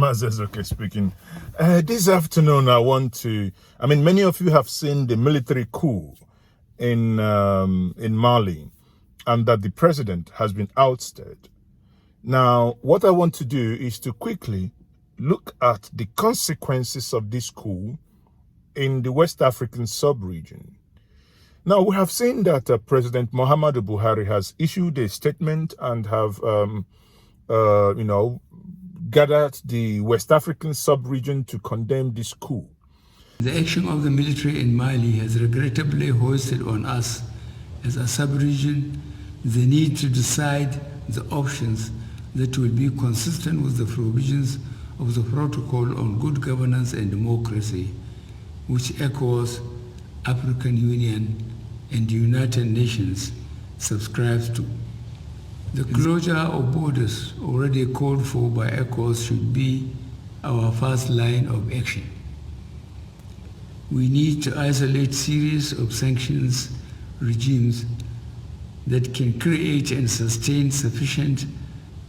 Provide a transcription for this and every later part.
Mazezoke speaking. This afternoon, many of you have seen the military coup in Mali, and that the president has been ousted. Now, what I want to do is to quickly look at the consequences of this coup in the West African sub-region. Now, we have seen that President Muhammadu Buhari has issued a statement and have, gathered the West African sub-region to condemn this coup. The action of the military in Mali has regrettably hoisted on us as a sub-region the need to decide the options that will be consistent with the provisions of the Protocol on Good Governance and Democracy, which echoes African Union and the United Nations subscribes to. The closure of borders already called for by ECOWAS should be our first line of action. We need to isolate series of sanctions regimes that can create and sustain sufficient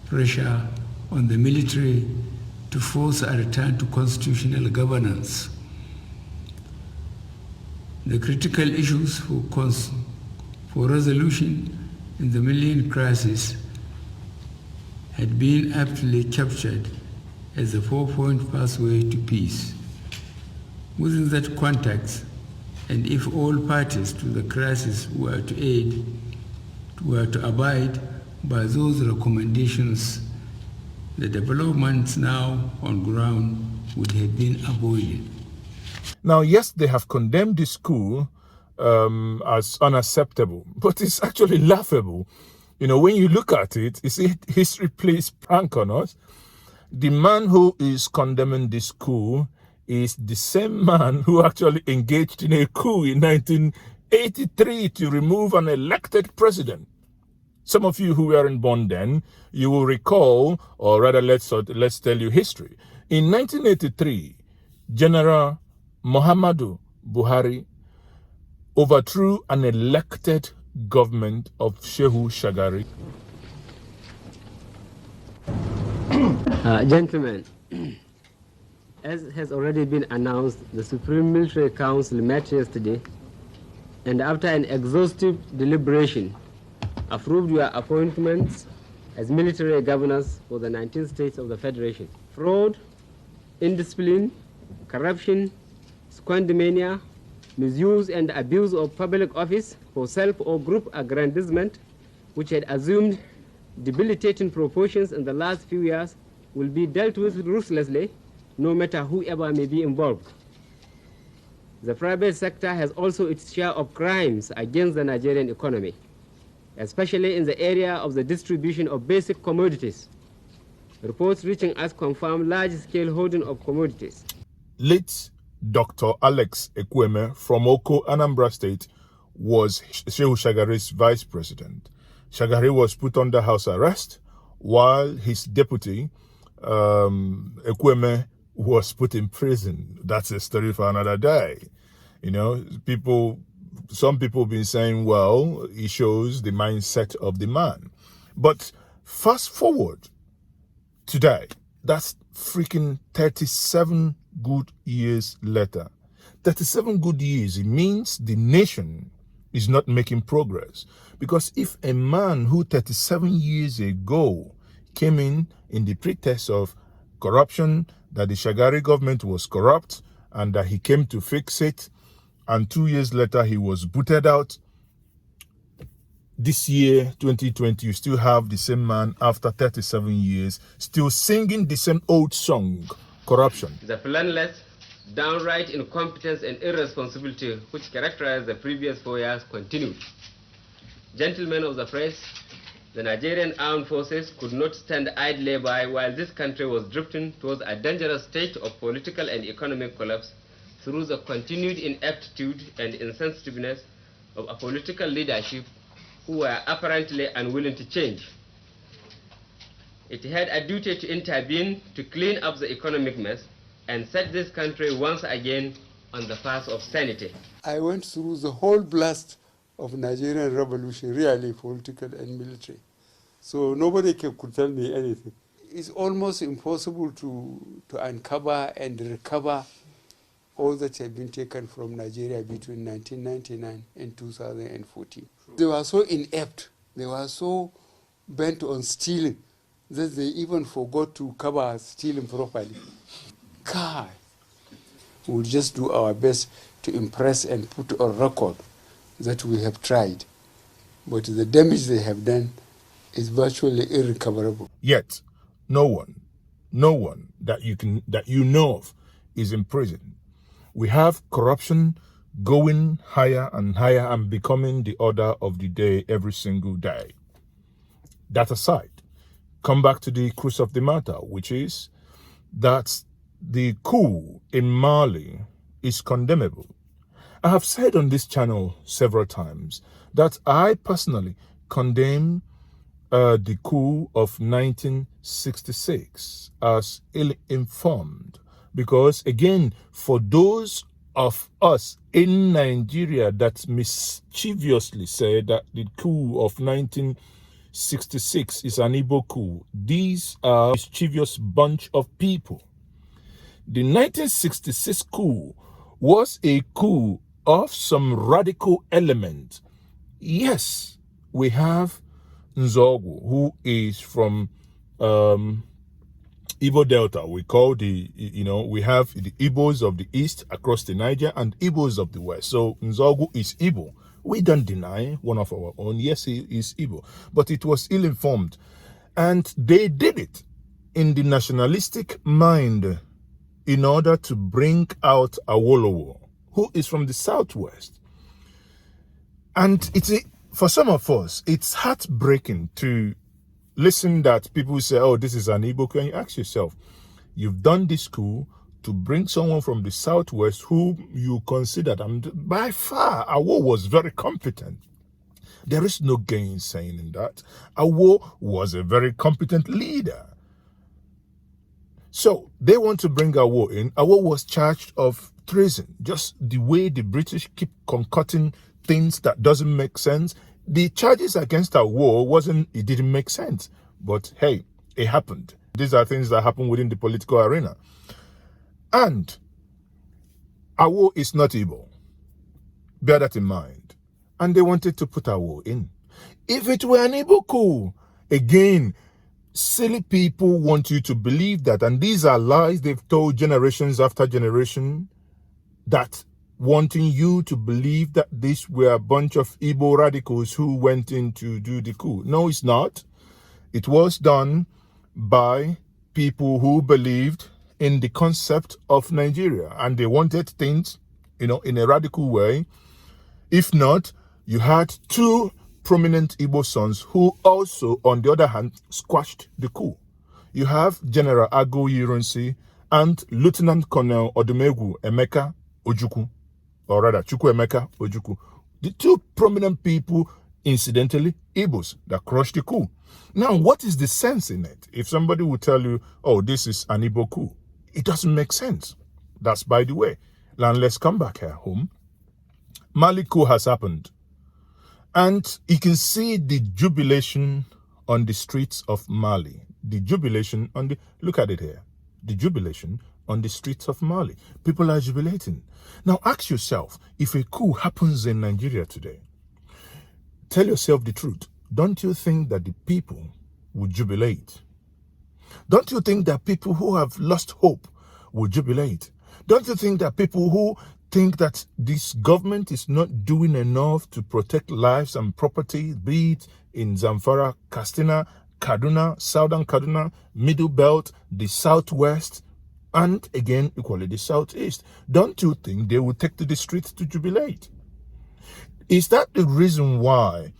pressure on the military to force a return to constitutional governance. The critical issues for resolution in the Malian crisis had been aptly captured as a four-point pathway to peace. Within that context, and if all parties to the crisis were to abide by those recommendations, the developments now on ground would have been avoided. Now, yes, they have condemned this coup as unacceptable, but it's actually laughable. When you look at it, you see history plays prank on us. The man who is condemning this coup is the same man who actually engaged in a coup in 1983 to remove an elected president. Some of you who weren't born then, you will recall, or rather let's tell you history. In 1983, General Muhammadu Buhari overthrew an elected government of Shehu Shagari. Gentlemen, as has already been announced, the Supreme Military Council met yesterday and after an exhaustive deliberation approved your appointments as military governors for the 19 states of the Federation. Fraud, indiscipline, corruption, squandermania, misuse and abuse of public office for self or group aggrandizement, which had assumed debilitating proportions in the last few years, will be dealt with ruthlessly, no matter whoever may be involved. The private sector has also its share of crimes against the Nigerian economy, especially in the area of the distribution of basic commodities. Reports reaching us confirm large-scale holding of commodities. Late Dr. Alex Ekweme from Oko, Anambra State, was Shehu Shagari's vice president. Shagari was put under house arrest while his deputy, Ekweme, was put in prison. That's a story for another day. Some people have been saying, well, it shows the mindset of the man. But fast forward today, that's freaking 37 good years later. 37 good years, it means the nation is not making progress. Because if a man who 37 years ago came in the pretext of corruption, that the Shagari government was corrupt and that he came to fix it, and 2 years later he was booted out, this year, 2020, you still have the same man after 37 years, still singing the same old song, corruption. The planless, downright incompetence and irresponsibility which characterized the previous 4 years continued. Gentlemen of the press, the Nigerian armed forces could not stand idly by while this country was drifting towards a dangerous state of political and economic collapse through the continued ineptitude and insensitiveness of a political leadership who were apparently unwilling to change. It had a duty to intervene to clean up the economic mess and set this country once again on the path of sanity. I went through the whole blast of Nigerian revolution, really political and military. So nobody could tell me anything. it's almost impossible to uncover and recover all that have been taken from Nigeria between 1999 and 2014. They were so inept, they were so bent on stealing that they even forgot to cover stealing properly. God, we'll just do our best to impress and put on record that we have tried. But the damage they have done is virtually irrecoverable. Yet, no one that you know of is in prison. We have corruption going higher and higher and becoming the order of the day every single day. That aside, come back to the crux of the matter, which is that the coup in Mali is condemnable. I have said on this channel several times that I personally condemn the coup of 1966 as ill-informed, because again, for those of us in Nigeria that mischievously said that the coup of 1966 is an Igbo coup, these are a mischievous bunch of people. The 1966 coup was a coup of some radical element. Yes, we have Nzogu, who is from Igbo Delta. We call we have the Igbos of the East across the Niger and Igbos of the West. So Nzogu is Igbo. We don't deny one of our own. Yes, he is Igbo. But it was ill-informed. And they did it in the nationalistic mind in order to bring out Awolowo, who is from the Southwest. And for some of us, it's heartbreaking to listen that people say, oh, this is an Igbo coup. And you ask yourself, you've done this coup to bring someone from the Southwest who you considered, and by far, Awo was very competent. There is no gainsaying in that. Awo was a very competent leader. So they want to bring Awo in. Awo was charged of treason, just the way the British keep concocting things that doesn't make sense. The charges against Awo it didn't make sense. But hey, it happened. These are things that happen within the political arena. And Awo is not Igbo. Bear that in mind. And they wanted to put Awo in. If it were an Igbo coup, again, silly people want you to believe that, and these are lies they've told generations after generation, that wanting you to believe that these were a bunch of Igbo radicals who went in to do the coup. No, it's not. It was done by people who believed in the concept of Nigeria, and they wanted things, in a radical way. If not, you had two prominent Igbo sons who also, on the other hand, squashed the coup. You have General Ago Yironsi and Lieutenant Colonel Odumegwu Emeka Ojukwu, or rather Chukwu Emeka Ojukwu. The two prominent people, incidentally, Igbos, that crushed the coup. Now, what is the sense in it? If somebody will tell you, oh, this is an Igbo coup, it doesn't make sense. That's by the way. Now, let's come back here home. Mali coup has happened. And you can see the jubilation on the streets of Mali. The jubilation on look at it here. The jubilation on the streets of Mali. People are jubilating. Now ask yourself, if a coup happens in Nigeria today, tell yourself the truth. Don't you think that the people would jubilate? Don't you think that people who have lost hope will jubilate? Don't you think that people who think that this government is not doing enough to protect lives and property, be it in Zamfara, Katsina, Kaduna, Southern Kaduna, Middle Belt, the Southwest, and again, equally the Southeast, don't you think they will take to the streets to jubilate? Is that the reason why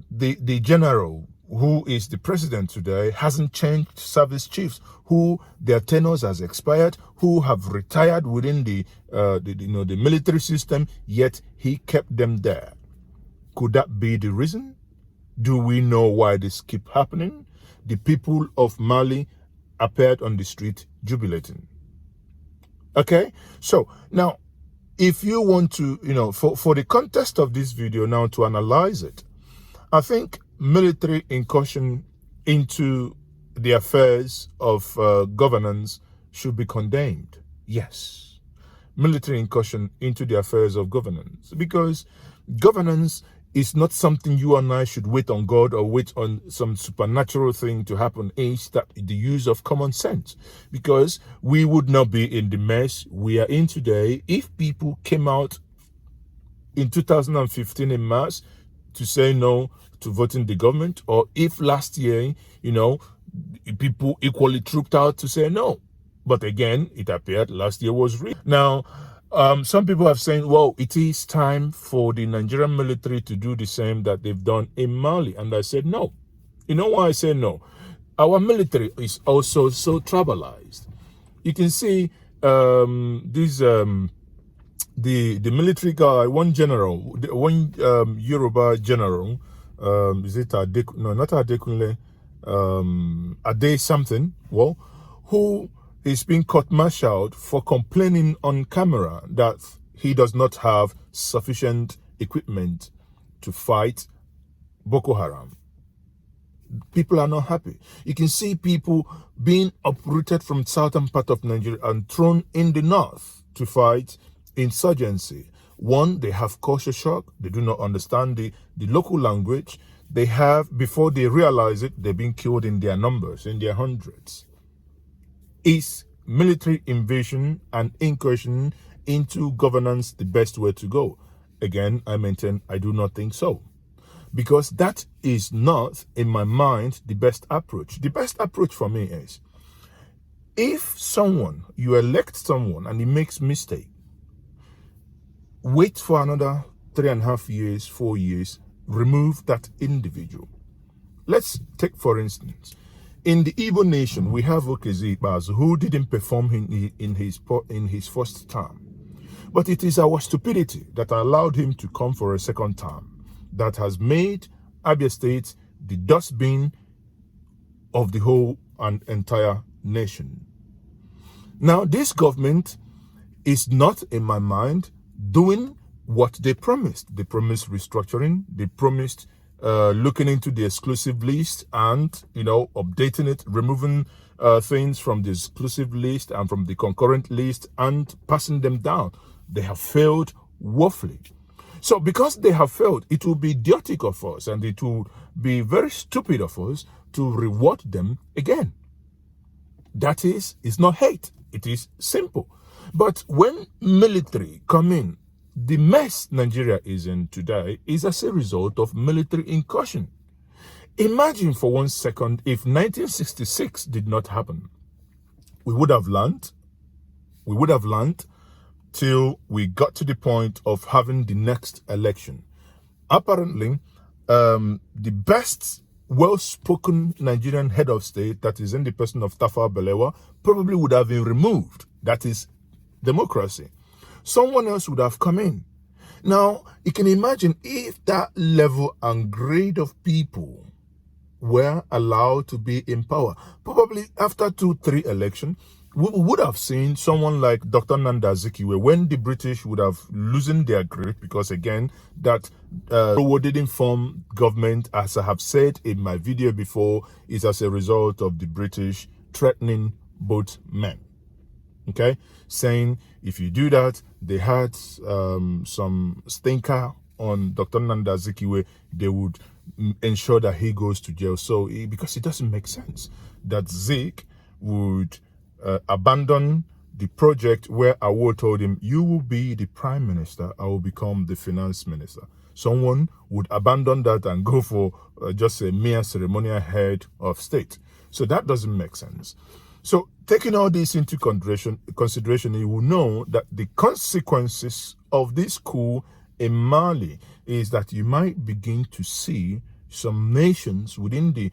the general who is the president today hasn't changed service chiefs who their tenures has expired, who have retired within the military system, yet he kept them there? Could that be the reason? Do we know why this keep happening? The people of Mali appeared on the street jubilating. Okay, so now if you want to, for the context of this video now to analyze it, I think military incursion into the affairs of governance should be condemned. Yes. Military incursion into the affairs of governance, because governance is not something you and I should wait on God or wait on some supernatural thing to happen. It's that the use of common sense, because we would not be in the mess we are in today if people came out in 2015 in mass to say no to voting the government, or if last year, people equally trooped out to say no. But again, it appeared last year was real. Now, some people have said, well, it is time for the Nigerian military to do the same that they've done in Mali. And I said, no. You know why I say no? Our military is also so tribalized. You can see the military guy, one general, one Yoruba general, is it Adek? No, not Adekunle, Ade something, well, who is being court-martialed for complaining on camera that he does not have sufficient equipment to fight Boko Haram. People are not happy. You can see people being uprooted from southern part of Nigeria and thrown in the north to fight insurgency. One, they have culture shock. They do not understand the local language. They have, before they realize it, they're being killed in their numbers, in their hundreds. Is military invasion and incursion into governance the best way to go? Again, I maintain I do not think so. Because that is not, in my mind, the best approach. The best approach for me is, if you elect someone and he makes mistake, wait for another 3.5 years, 4 years, remove that individual. Let's take, for instance, in the Igbo nation, we have Okezie Ikpeazu, who didn't perform in his first term. But it is our stupidity that allowed him to come for a second term that has made Abia State the dustbin of the whole and entire nation. Now, this government is not, in my mind, doing what they promised. They promised restructuring. They promised looking into the exclusive list and, updating it, removing things from the exclusive list and from the concurrent list and passing them down. They have failed woefully. So because they have failed, it will be idiotic of us and it will be very stupid of us to reward them again. That is, it's not hate. It is simple. But when military come in, the mess Nigeria is in today is as a result of military incursion. Imagine for 1 second if 1966 did not happen. We would have learned till we got to the point of having the next election. Apparently, the best well-spoken Nigerian head of state, that is in the person of Tafawa Balewa, probably would have been removed. That is democracy. Someone else would have come in. Now, you can imagine if that level and grade of people were allowed to be in power. Probably after 2-3 elections, we would have seen someone like Dr. Nanda Azikiwe, when the British would have loosened their grip, because again, that didn't form government, as I have said in my video before, is as a result of the British threatening both men. Okay, saying if you do that, they had some stinker on Dr. Nanda Azikiwe, they would ensure that he goes to jail. So, because it doesn't make sense that Zik would abandon the project where Awo told him, you will be the prime minister, I will become the finance minister. Someone would abandon that and go for just a mere ceremonial head of state. So that doesn't make sense. So taking all this into consideration, you will know that the consequences of this coup in Mali is that you might begin to see some nations within the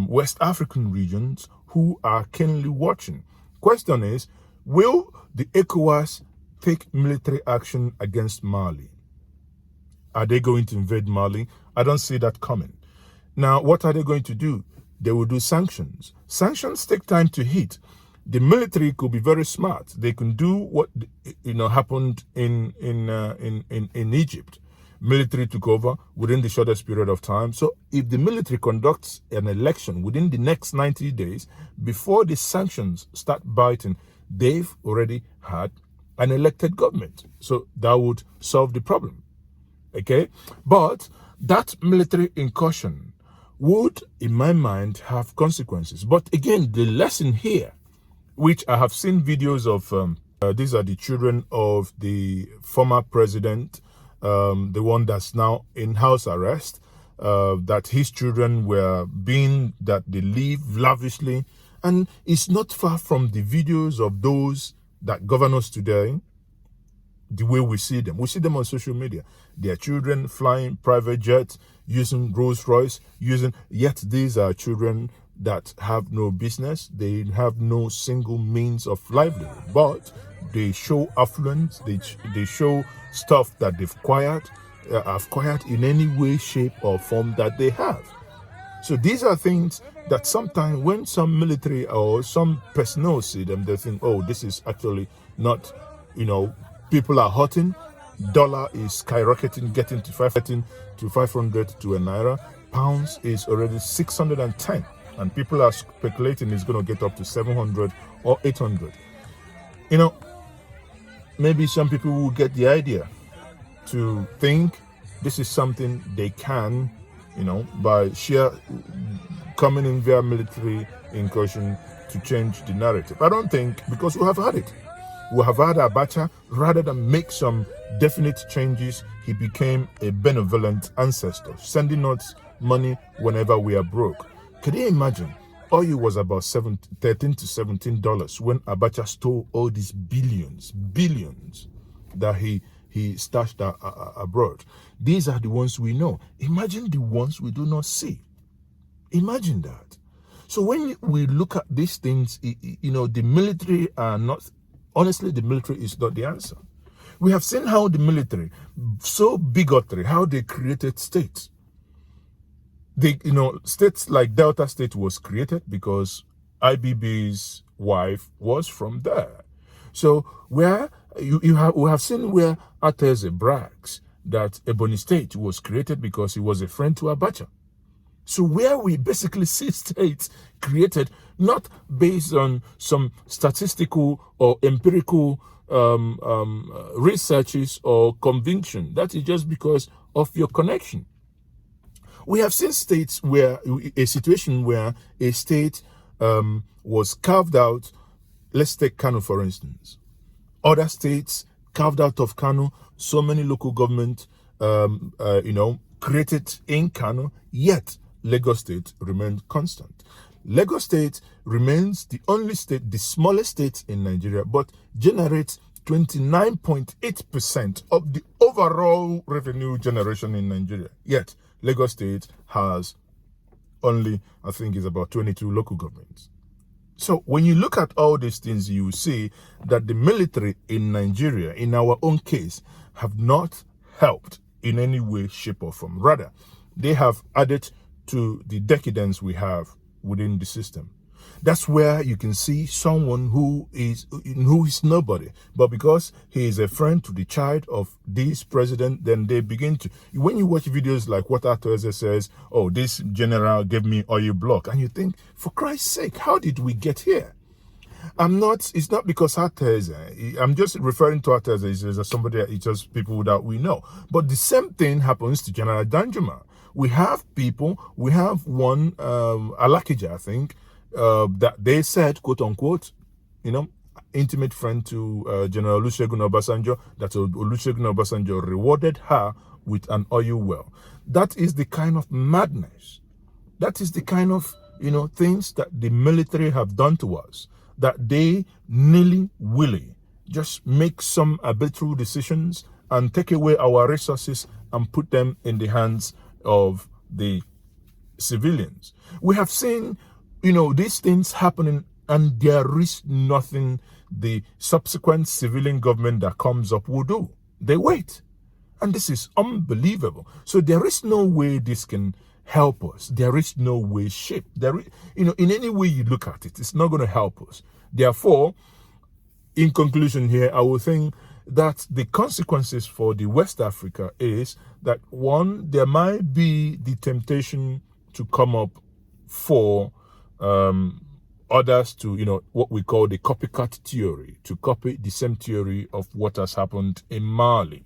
West African regions who are keenly watching. Question is, will the ECOWAS take military action against Mali? Are they going to invade Mali? I don't see that coming. Now, what are they going to do? They will do sanctions. Sanctions take time to hit. The military could be very smart. They can do what happened in Egypt, military took over within the shortest period of time. So if the military conducts an election within the next 90 days, before the sanctions start biting, they've already had an elected government. So that would solve the problem. Okay? But that military incursion would, in my mind, have consequences. But again, the lesson here, which I have seen videos of, these are the children of the former president, the one that's now in house arrest, that his children were being, that they live lavishly. And it's not far from the videos of those that govern us today, the way we see them. We see them on social media. Their children flying private jets, using Rolls Royce, yet these are children that have no business. They have no single means of livelihood, but they show affluence. They show stuff that they've acquired in any way, shape, or form that they have. So these are things that sometimes when some military or some personnel see them, they think, oh, this is actually not, people are hurting. Dollar is skyrocketing, getting to 500 to a naira. Pounds is already 610. And people are speculating it's going to get up to 700 or 800. Maybe some people will get the idea to think this is something they can, by sheer coming in via military incursion to change the narrative. I don't think, because we have had it. We have had Abacha, rather than make some definite changes, he became a benevolent ancestor, sending us money whenever we are broke. Can you imagine? Oil was about $13 to $17 when Abacha stole all these billions that he stashed abroad. These are the ones we know. Imagine the ones we do not see. Imagine that. So when we look at these things, the military are not, honestly, the military is not the answer. We have seen how the military, so bigotry, how they created states. States like Delta State was created because IBB's wife was from there. So where we have seen where Ateze brags that Ebony State was created because he was a friend to Abacha. So where we basically see states created not based on some statistical or empirical researches or conviction. That is just because of your connection. We have seen states where a situation where a state was carved out. Let's take Kano, for instance. Other states carved out of Kano, so many local government, created in Kano, yet Lagos State remained constant. Lagos State remains the only state, the smallest state in Nigeria, but generates 29.8% of the overall revenue generation in Nigeria. Yet Lagos State has only, I think, is about 22 local governments. So when you look at all these things, you see that the military in Nigeria, in our own case, have not helped in any way, shape, or form. Rather, they have added to the decadence we have within the system. That's where you can see someone who is nobody, but because he is a friend to the child of this president, then they begin to, when you watch videos like what Ateze says, oh, this general gave me oil block, and you think, for Christ's sake, how did we get here? It's not because Ateze, I'm just referring to Ateze as somebody, it's just people that we know. But the same thing happens to General Danjuma. We have one, Alakija, I think, that they said, quote unquote, intimate friend to General Olusegun Obasanjo, that Olusegun Obasanjo rewarded her with an oil well. That is the kind of madness. That is the kind of, things that the military have done to us, that they nilly-willy just make some arbitrary decisions and take away our resources and put them in the hands of the civilians. We have seen these things happening, and there is nothing the subsequent civilian government that comes up will do. They wait. And this is unbelievable. So there is no way this can help us. There is no way, shape. In any way you look at it, it's not going to help us. Therefore, in conclusion here, I will think that the consequences for the West Africa is that, one, there might be the temptation to come up for others to, what we call the copycat theory, to copy the same theory of what has happened in Mali.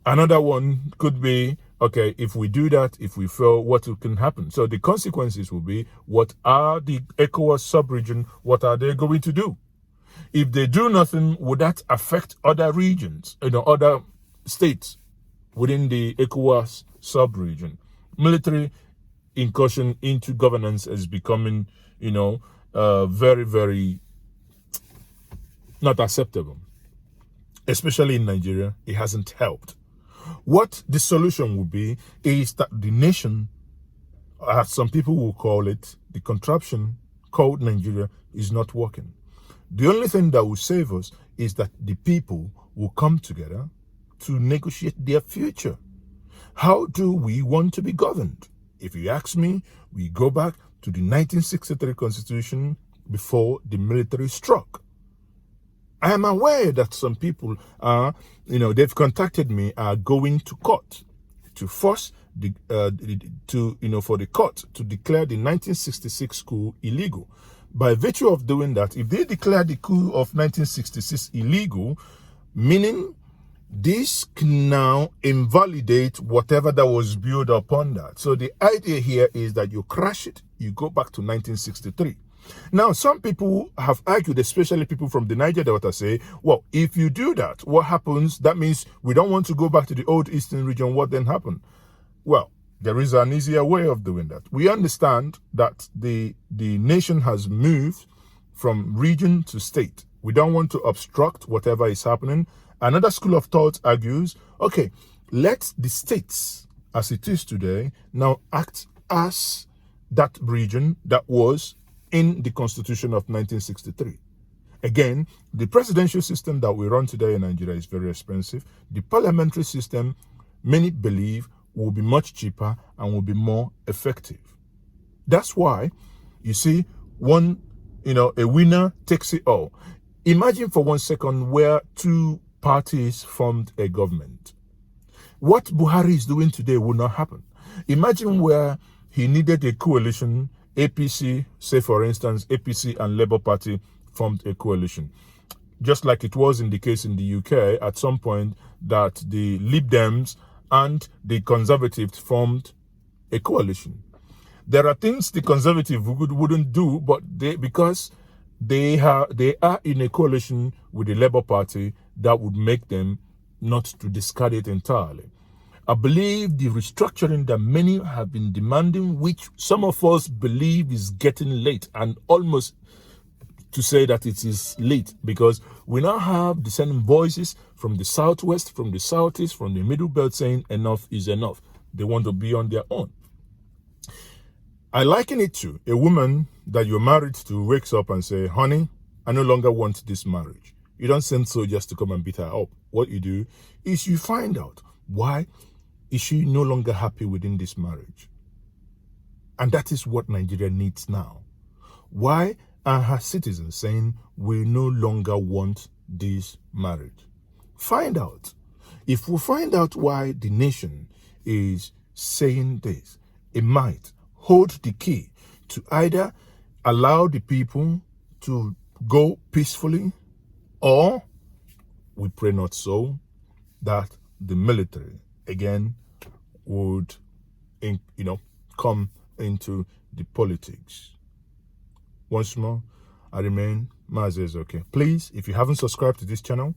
Another one could be, okay, if we do that, if we fail, what can happen? So the consequences will be, what are the ECOWAS sub-region, what are they going to do? If they do nothing, would that affect other regions, other states within the ECOWAS sub-region? Military incursion into governance is becoming, very, very not acceptable. Especially in Nigeria, it hasn't helped. What the solution would be is that the nation, as some people will call it, the contraption called Nigeria, is not working. The only thing that will save us is that the people will come together to negotiate their future. How do we want to be governed? If you ask me, we go back to the 1963 Constitution before the military struck. I am aware that some people are, they've contacted me, are going to court to force for the court to declare the 1966 coup illegal. By virtue of doing that, if they declare the coup of 1966 illegal, meaning this can now invalidate whatever that was built upon that. So the idea here is that you crash it, you go back to 1963. Now, some people have argued, especially people from the Niger Delta, say, well, if you do that, what happens? That means we don't want to go back to the old Eastern region. What then happened? Well, there is an easier way of doing that. We understand that the nation has moved from region to state. We don't want to obstruct whatever is happening. Another school of thought argues, okay, let the states, as it is today, now act as that region that was in the Constitution of 1963. Again, the presidential system that we run today in Nigeria is very expensive. The parliamentary system, many believe, will be much cheaper and will be more effective. That's why, you see, a winner takes it all. Imagine for 1 second where two parties formed a government. What Buhari is doing today will not happen. Imagine where he needed a coalition, APC, say for instance, APC and Labour Party formed a coalition. Just like it was in the case in the UK, at some point that the Lib Dems and the Conservatives formed a coalition. There are things the Conservatives wouldn't do, but because they are in a coalition with the Labour Party, that would make them not to discard it entirely. I believe the restructuring that many have been demanding, which some of us believe is getting late, and almost to say that it is late, because we now have dissenting voices from the southwest, from the southeast, from the middle belt saying enough is enough. They want to be on their own. I liken it to a woman that you're married to wakes up and say, honey, I no longer want this marriage. You don't send soldiers to come and beat her up. What you do is you find out why is she no longer happy within this marriage. And that is what Nigeria needs now. Why are her citizens saying we no longer want this marriage? Find out. If we find out why the nation is saying this, it might hold the key to either allow the people to go peacefully, or we pray not so, that the military again would come into the politics. Once more, I remain Mazezoke. Please, if you haven't subscribed to this channel,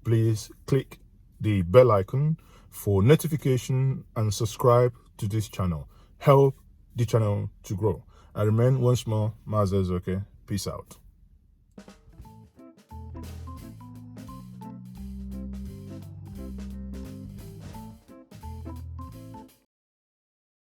please click the bell icon for notification and subscribe to this channel. Help the channel to grow. I remain once more Mazezoke. Peace out.